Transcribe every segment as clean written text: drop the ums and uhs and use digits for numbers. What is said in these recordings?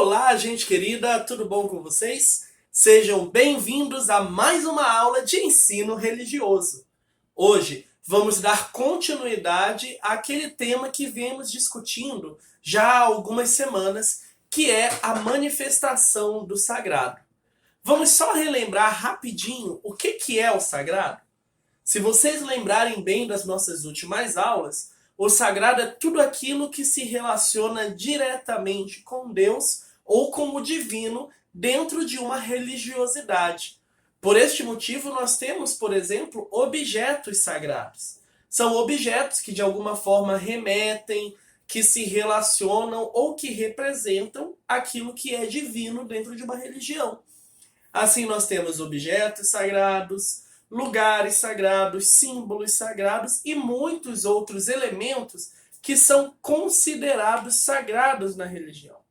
Olá, gente querida, tudo bom com vocês? Sejam bem-vindos a mais uma aula de ensino religioso. Hoje vamos dar continuidade àquele tema que viemos discutindo já há algumas semanas, que é a manifestação do sagrado. Vamos só relembrar rapidinho o que é o sagrado? Se vocês lembrarem bem das nossas últimas aulas, o sagrado é tudo aquilo que se relaciona diretamente com Deus ou com o divino dentro de uma religiosidade. Por este motivo, nós temos, por exemplo, objetos sagrados. São objetos que de alguma forma remetem, que se relacionam ou que representam aquilo que é divino dentro de uma religião. Assim, nós temos objetos sagrados, lugares sagrados, símbolos sagrados e muitos outros elementos que são considerados sagrados na religião.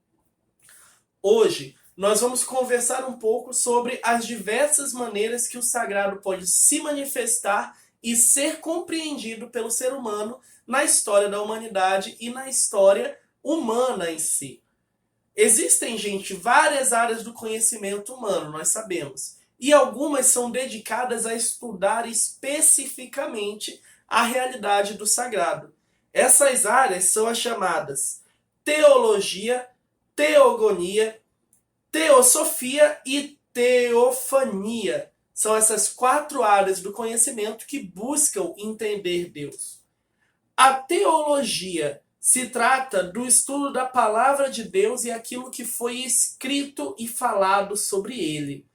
Hoje, nós vamos conversar um pouco sobre as diversas maneiras que o sagrado pode se manifestar e ser compreendido pelo ser humano na história da humanidade e na história humana em si. Existem, gente, várias áreas do conhecimento humano, nós sabemos. E algumas são dedicadas a estudar especificamente a realidade do sagrado. Essas áreas são as chamadas teologia, teogonia, teosofia e teofania. São essas 4 áreas do conhecimento que buscam entender Deus. A teologia se trata do estudo da palavra de Deus e aquilo que foi escrito e falado sobre ele.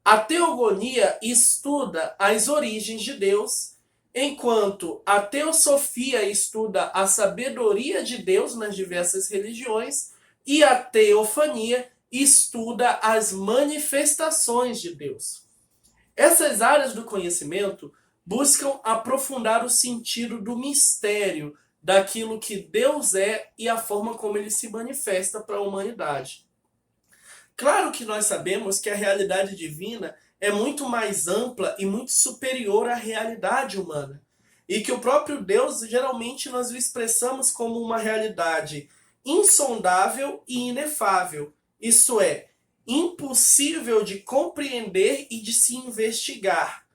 A teogonia estuda as origens de Deus, enquanto a teosofia estuda a sabedoria de Deus nas diversas religiões e a teofania estuda as manifestações de Deus. Essas áreas do conhecimento buscam aprofundar o sentido do mistério daquilo que Deus é e a forma como ele se manifesta para a humanidade. Claro que nós sabemos que a realidade divina é muito mais ampla e muito superior à realidade humana. E que o próprio Deus, geralmente, nós o expressamos como uma realidade insondável e inefável. Isto é, impossível de compreender e de se investigar.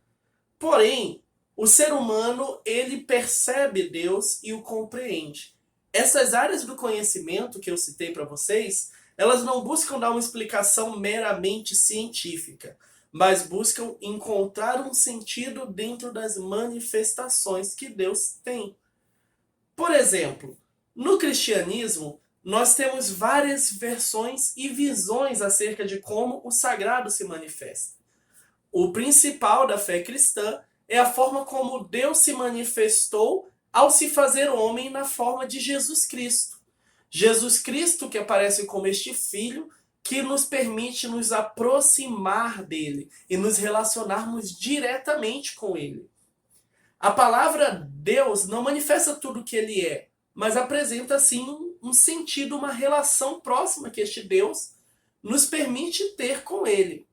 Porém, o ser humano, ele percebe Deus e o compreende. Essas áreas do conhecimento que eu citei para vocês, elas não buscam dar uma explicação meramente científica, mas buscam encontrar um sentido dentro das manifestações que Deus tem. Por exemplo, no cristianismo, nós temos várias versões e visões acerca de como o sagrado se manifesta. O principal da fé cristã é a forma como Deus se manifestou ao se fazer homem na forma de Jesus Cristo. Jesus Cristo que aparece como este Filho que nos permite nos aproximar dele e nos relacionarmos diretamente com ele. A palavra Deus não manifesta tudo o que ele é, mas apresenta sim um sentido, uma relação próxima que este Deus nos permite ter com ele.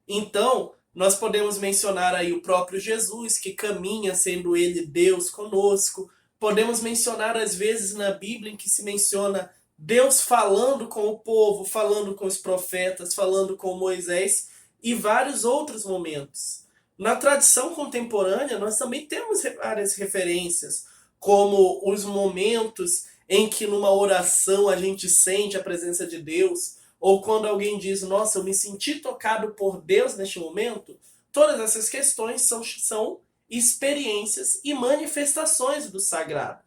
Então, nós podemos mencionar aí o próprio Jesus, que caminha sendo ele Deus conosco. Podemos mencionar às vezes na Bíblia em que se menciona Deus falando com o povo, falando com os profetas, falando com Moisés e vários outros momentos. Na tradição contemporânea, nós também temos várias referências, como os momentos em que numa oração a gente sente a presença de Deus, ou quando alguém diz, nossa, eu me senti tocado por Deus neste momento. Todas essas questões são experiências e manifestações do sagrado.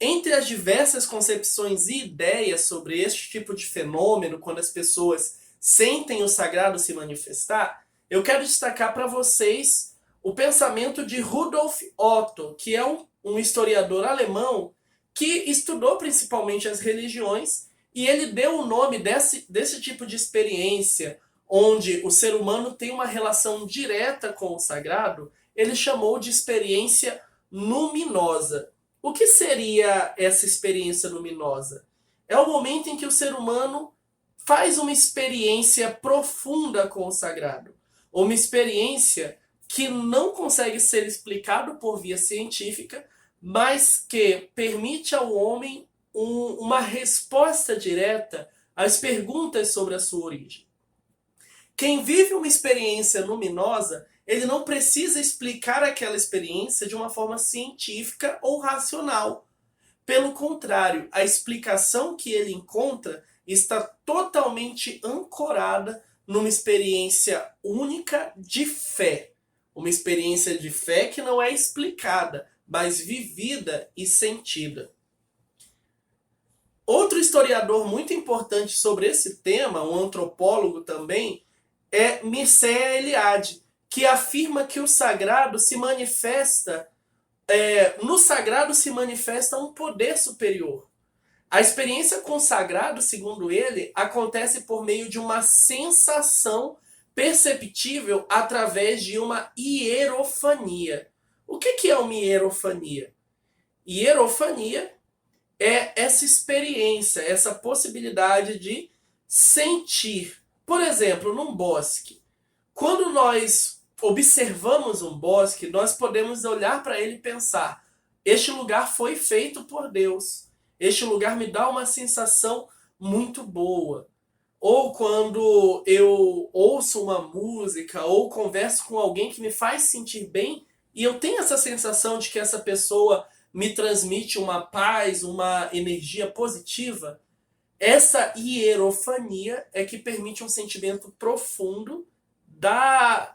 Entre as diversas concepções e ideias sobre este tipo de fenômeno, quando as pessoas sentem o sagrado se manifestar, eu quero destacar para vocês o pensamento de Rudolf Otto, que é um historiador alemão que estudou principalmente as religiões, e ele deu o nome desse tipo de experiência, onde o ser humano tem uma relação direta com o sagrado, ele chamou de experiência luminosa. O que seria essa experiência luminosa? É o momento em que o ser humano faz uma experiência profunda com o sagrado. Uma experiência que não consegue ser explicado por via científica, mas que permite ao homem uma resposta direta às perguntas sobre a sua origem. Quem vive uma experiência luminosa, ele não precisa explicar aquela experiência de uma forma científica ou racional. Pelo contrário, a explicação que ele encontra está totalmente ancorada numa experiência única de fé. Uma experiência de fé que não é explicada, mas vivida e sentida. Outro historiador muito importante sobre esse tema, um antropólogo também, é Mircea Eliade, que afirma que o sagrado se manifesta, no sagrado se manifesta um poder superior. A experiência com o sagrado, segundo ele, acontece por meio de uma sensação perceptível através de uma hierofania. O que é uma hierofania? Hierofania é essa experiência, essa possibilidade de sentir. Por exemplo, num bosque. Quando nós observamos um bosque, nós podemos olhar para ele e pensar: este lugar foi feito por Deus. Este lugar me dá uma sensação muito boa. Ou quando eu ouço uma música ou converso com alguém que me faz sentir bem e eu tenho essa sensação de que essa pessoa me transmite uma paz, uma energia positiva, essa hierofania é que permite um sentimento profundo da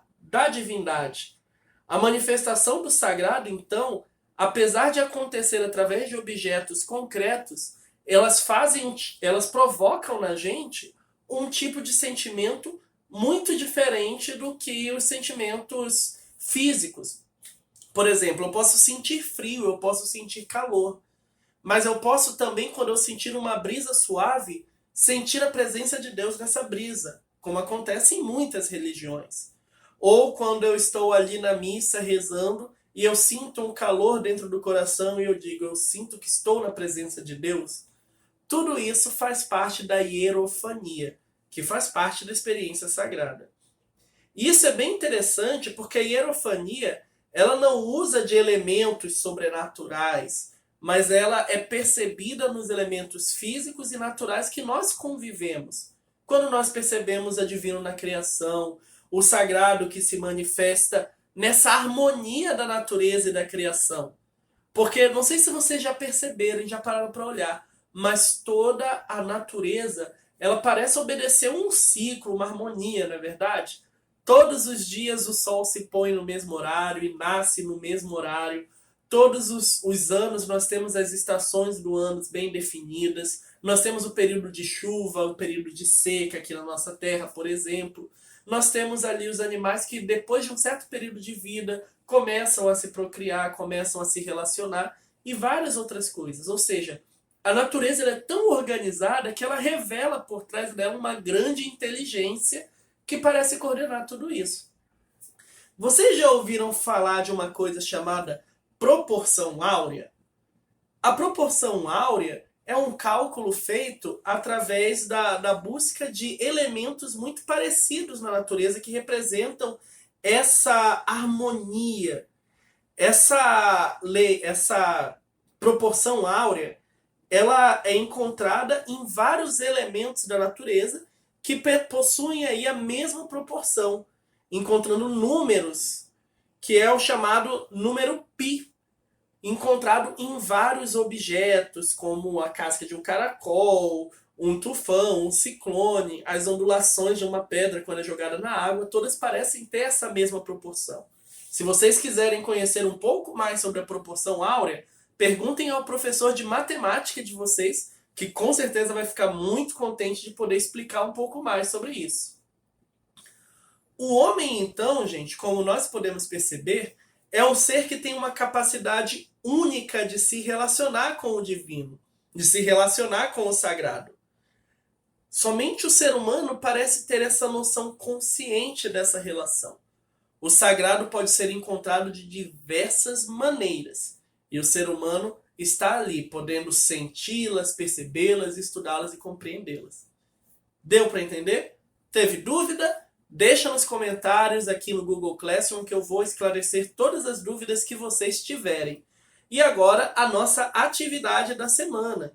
divindade. A manifestação do sagrado, então, apesar de acontecer através de objetos concretos, elas provocam na gente um tipo de sentimento muito diferente do que os sentimentos físicos. Por exemplo, eu posso sentir frio, eu posso sentir calor. Mas eu posso também, quando eu sentir uma brisa suave, sentir a presença de Deus nessa brisa, como acontece em muitas religiões. Ou quando eu estou ali na missa rezando e eu sinto um calor dentro do coração e eu digo: eu sinto que estou na presença de Deus. Tudo isso faz parte da hierofania, que faz parte da experiência sagrada. E isso é bem interessante porque a hierofania, ela não usa de elementos sobrenaturais, mas ela é percebida nos elementos físicos e naturais que nós convivemos. Quando nós percebemos a divino na criação, o sagrado que se manifesta nessa harmonia da natureza e da criação. Porque não sei se vocês já perceberam, já pararam para olhar, mas toda a natureza, ela parece obedecer um ciclo, uma harmonia, não é verdade? Todos os dias o sol se põe no mesmo horário e nasce no mesmo horário. Todos os anos nós temos as estações do ano bem definidas. Nós temos o período de chuva, o período de seca aqui na nossa terra, por exemplo. Nós temos ali os animais que, depois de um certo período de vida, começam a se procriar, começam a se relacionar e várias outras coisas. Ou seja, a natureza é tão organizada que ela revela por trás dela uma grande inteligência que parece coordenar tudo isso. Vocês já ouviram falar de uma coisa chamada proporção áurea? A proporção áurea é um cálculo feito através da busca de elementos muito parecidos na natureza que representam essa harmonia. Essa proporção áurea, ela é encontrada em vários elementos da natureza que possuem aí a mesma proporção, encontrando números, que é o chamado número π, encontrado em vários objetos, como a casca de um caracol, um tufão, um ciclone, as ondulações de uma pedra quando é jogada na água, todas parecem ter essa mesma proporção. Se vocês quiserem conhecer um pouco mais sobre a proporção áurea, perguntem ao professor de matemática de vocês, que com certeza vai ficar muito contente de poder explicar um pouco mais sobre isso. O homem, então, gente, como nós podemos perceber, é um ser que tem uma capacidade única de se relacionar com o divino, de se relacionar com o sagrado. Somente o ser humano parece ter essa noção consciente dessa relação. O sagrado pode ser encontrado de diversas maneiras, e o ser humano está ali, podendo senti-las, percebê-las, estudá-las e compreendê-las. Deu para entender? Teve dúvida? Deixa nos comentários aqui no Google Classroom que eu vou esclarecer todas as dúvidas que vocês tiverem. E agora a nossa atividade da semana.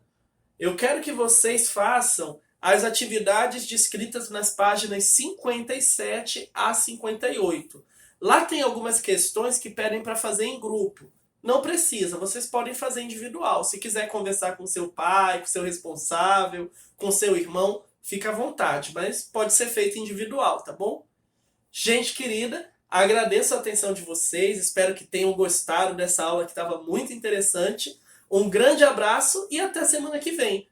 Eu quero que vocês façam as atividades descritas nas páginas 57 a 58. Lá tem algumas questões que pedem para fazer em grupo. Não precisa, vocês podem fazer individual. Se quiser conversar com seu pai, com seu responsável, com seu irmão, fica à vontade, mas pode ser feito individual, tá bom? Gente querida, agradeço a atenção de vocês, espero que tenham gostado dessa aula que estava muito interessante. Um grande abraço e até semana que vem.